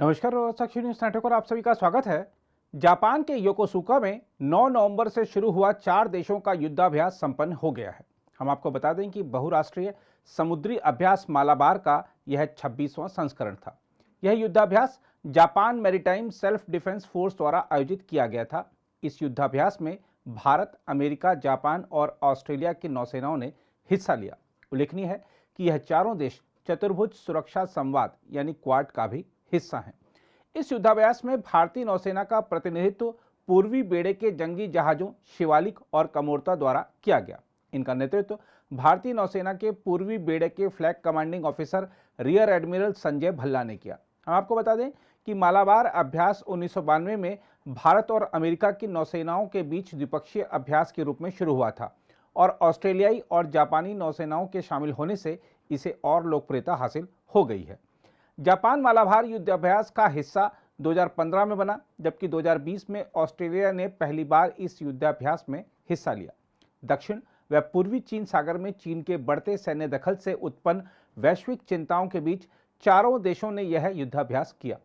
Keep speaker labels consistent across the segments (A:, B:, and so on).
A: नमस्कार साक्षी news network और आप सभी का स्वागत है। जापान के योकोसुका में 9 नवंबर से शुरू हुआ 4 देशों का युद्धाभ्यास संपन्न हो गया है। हम आपको बता दें कि बहुराष्ट्रीय समुद्री अभ्यास मालाबार का यह 26वां संस्करण था। यह युद्धाभ्यास Japan maritime self defence force द्वारा आयोजित किया गया था। इस युद्धाभ्यास में भारत, अमेरिका, जापान और ऑस्ट्रेलिया की नौसेनाओं ने हिस्सा लिया। उल्लेखनीय है कि यह चारों देश चतुर्भुज सुरक्षा संवाद यानी क्वाड का भी हिस्सा हैं। इस युद्धाभ्यास में भारतीय नौसेना का प्रतिनिधित्व पूर्वी बेड़े के जंगी जहाजों शिवालिक और कमोर्ता द्वारा किया गया। इनका नेतृत्व भारतीय नौसेना के पूर्वी बेड़े के flag commanding officer rear admiral Sanjay Bhalla ने किया। हम आपको बता दें कि मालाबार अभ्यास 1992 में भारत और अमेरिका की नौसेनाओं के बीच द्विपक्षीय अभ्यास के रूप में शुरू हुआ था और ऑस्ट्रेलियाई और जापानी नौसेनाओं के शामिल होने से इसे और लोकप्रियता हासिल हो गई है। जापान मालाबार युद्धाभ्यास का हिस्सा 2015 में बना, जबकि 2020 में ऑस्ट्रेलिया ने पहली बार इस युद्धाभ्यास में हिस्सा लिया। दक्षिण व पूर्वी चीन सागर में चीन के बढ़ते सैन्य दखल से उत्पन्न वैश्विक चिंताओं के बीच चारों देशों ने यह युद्धाभ्यास किया।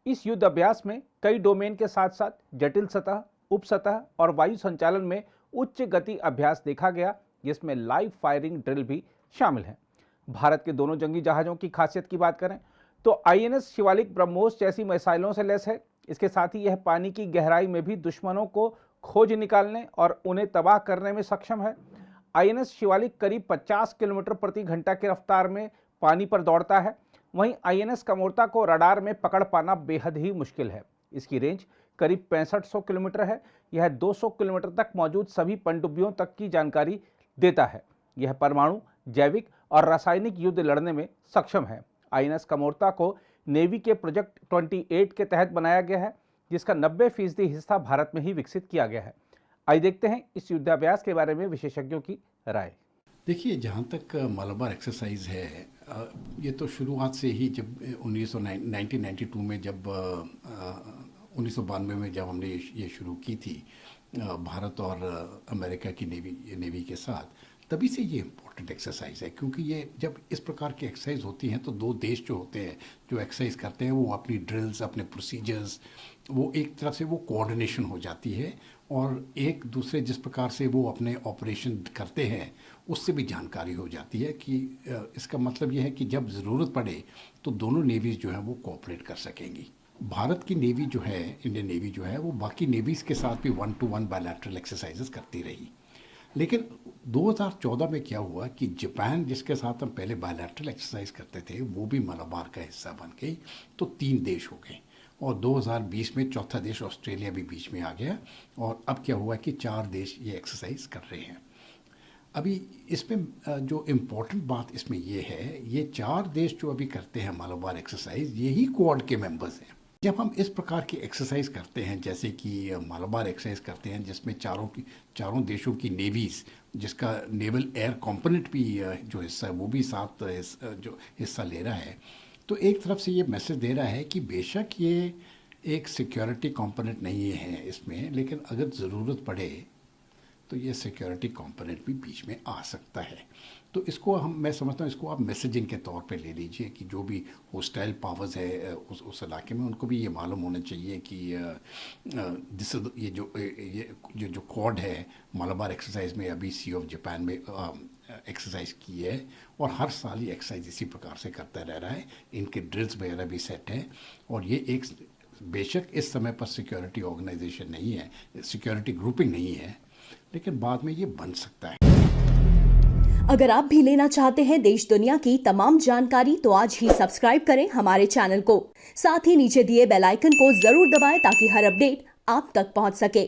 A: इस युद्धाभ्यास में कई डोमेन के साथ साथ जटिल सतह, उप सतह और वायु संचालन में उच्च गति अभ्यास देखा गया, जिसमें लाइव फायरिंग ड्रिल भी शामिल है। भारत के दोनों जंगी जहाजों की खासियत की बात करें तो आईएनएस शिवालिक ब्रह्मोस जैसी मिसाइलों से लैस है। इसके साथ ही यह पानी की गहराई में भी दुश्मनों को खोज निकालने और उन्हें तबाह करने में सक्षम है। आईएनएस शिवालिक करीब 50 किलोमीटर प्रति घंटा की रफ्तार में पानी पर दौड़ता है। वहीं आईएनएस कमोर्ता को रडार में पकड़ पाना बेहद ही मुश्किल है। इसकी रेंज करीब 6500 किलोमीटर है। यह 200 किलोमीटर तक मौजूद सभी पनडुब्बियों तक की जानकारी देता है। यह परमाणु, जैविक और रासायनिक युद्ध लड़ने में सक्षम है। आईएनएस कमोर्ता को नेवी के प्रोजेक्ट 28 के तहत बनाया गया है, जिसका 90% हिस्सा भारत में ही विकसित किया गया है। आइए देखते हैं इस युद्धाभ्यास के बारे में विशेषज्ञों की राय।
B: देखिए, जहाँ तक मालाबार एक्सरसाइज है, ये तो शुरुआत से ही जब 1992 में जब 1992 में जब हमने ये शुरू की थी भारत और अमेरिका की नेवी के साथ, तभी से ये इम्पोर्टेंट एक्सरसाइज है। क्योंकि ये जब इस प्रकार की एक्सरसाइज होती हैं तो दो देश जो होते हैं जो एक्सरसाइज करते हैं, वो अपनी ड्रिल्स, अपने प्रोसीजर्स, वो एक तरफ से वो कोऑर्डिनेशन हो जाती है और एक दूसरे जिस प्रकार से वो अपने ऑपरेशन करते हैं उससे भी जानकारी हो जाती है कि इसका मतलब ये है कि जब ज़रूरत पड़े तो दोनों नेवीज़ जो है वो कोऑपरेट कर सकेंगी। भारत की नेवी जो है, इंडियन नेवी जो है, वो बाकी नेवीज़ के साथ भी 1-to-1 बायलैटरल एक्सरसाइजेस करती रही। लेकिन 2014 में क्या हुआ कि जापान, जिसके साथ हम पहले बायलैटरल एक्सरसाइज करते थे, वो भी मालाबार का हिस्सा बन गई, तो 3 देश हो गए और 2020 में चौथा देश ऑस्ट्रेलिया भी बीच में आ गया और अब क्या हुआ कि 4 देश ये एक्सरसाइज कर रहे हैं। अभी इसमें जो इम्पोर्टेंट बात इसमें ये है, ये 4 देश जो अभी करते हैं मालाबार एक्सरसाइज, यही क्वाड के मेंबर्स हैं। जब हम इस प्रकार की एक्सरसाइज करते हैं, जैसे कि मालाबार एक्सरसाइज करते हैं जिसमें चारों देशों की नेवीज़, जिसका नेवल एयर कंपोनेंट भी जो हिस्सा है वो भी साथ जो हिस्सा ले रहा है, तो एक तरफ से ये मैसेज दे रहा है कि बेशक ये एक सिक्योरिटी कंपोनेंट नहीं है इसमें, लेकिन अगर ज़रूरत पड़े तो ये सिक्योरिटी कंपोनेंट भी बीच में आ सकता है। तो इसको मैं समझता हूँ, इसको आप मैसेजिंग के तौर पे ले लीजिए कि जो भी होस्टाइल पावर्स है उस इलाके में, उनको भी ये मालूम होना चाहिए कि ये जो क्वाड है मालाबार एक्सरसाइज में अभी सी ऑफ जापान में एक्सरसाइज की है और हर साल ये एक्सरसाइज इसी प्रकार से करता रह रहा है। इनके ड्रिल्स वगैरह भी सेट हैं और ये एक बेशक इस समय पर सिक्योरिटी ऑर्गेनाइजेशन नहीं है, सिक्योरिटी ग्रुपिंग नहीं है, लेकिन बाद में ये बन सकता है।
C: अगर आप भी लेना चाहते हैं देश दुनिया की तमाम जानकारी तो आज ही सब्सक्राइब करें हमारे चैनल को। साथ ही नीचे दिए बेल आइकन को जरूर दबाएं ताकि हर अपडेट आप तक पहुंच सके।